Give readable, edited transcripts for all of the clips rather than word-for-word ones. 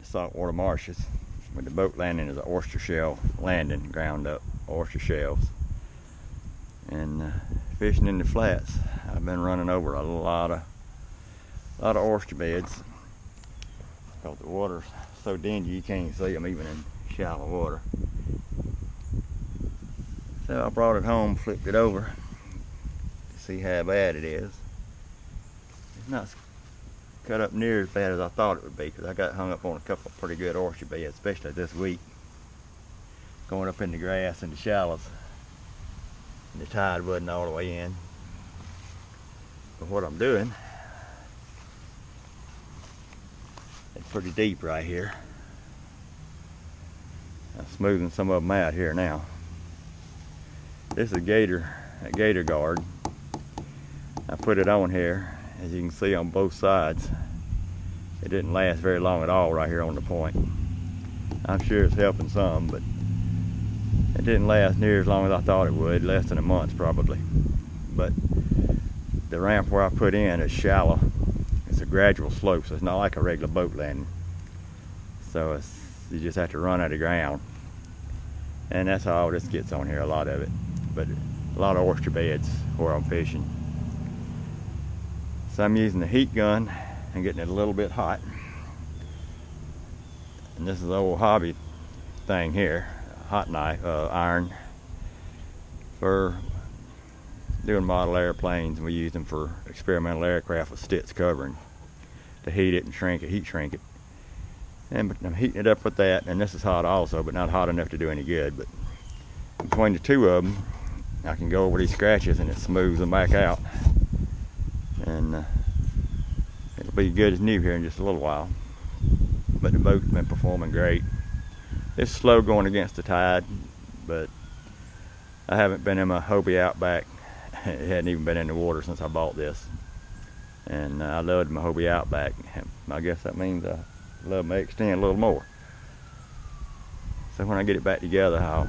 saltwater marshes. With the boat landing is an oyster shell landing, ground up oyster shells. And fishing in the flats, I've been running over a lot of oyster beds because the water's so dingy you can't see them even in shallow water. So I brought it home, flipped it over to see how bad it is. It's not cut up near as bad as I thought it would be, because I got hung up on a couple of pretty good oyster beds, especially this week, going up in the grass and the shallows, and the tide wasn't all the way in. But what I'm doing, it's pretty deep right here. I'm smoothing some of them out here now. This is a gator guard. I put it on here. As you can see on both sides, it didn't last very long at all right here on the point. I'm sure it's helping some, but it didn't last near as long as I thought it would, less than a month probably. But the ramp where I put in is shallow. It's a gradual slope, so it's not like a regular boat landing. So you just have to run out of ground. And that's how all this gets on here, a lot of it. But a lot of oyster beds where I'm fishing. So I'm using the heat gun and getting it a little bit hot. And this is the old hobby thing here, hot knife, iron, for doing model airplanes. We use them for experimental aircraft with Stitz covering to heat it and shrink it, heat shrink it. And I'm heating it up with that, and this is hot also, but not hot enough to do any good. But between the two of them, I can go over these scratches and it smooths them back out. And it'll be good as new here in just a little while. But the boat's been performing great. It's slow going against the tide, but I haven't been in my Hobie Outback. It hadn't even been in the water since I bought this. And I loved my Hobie Outback. I guess that means I love my X10 a little more. So when I get it back together, I'll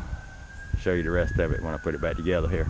show you the rest of it when I put it back together here.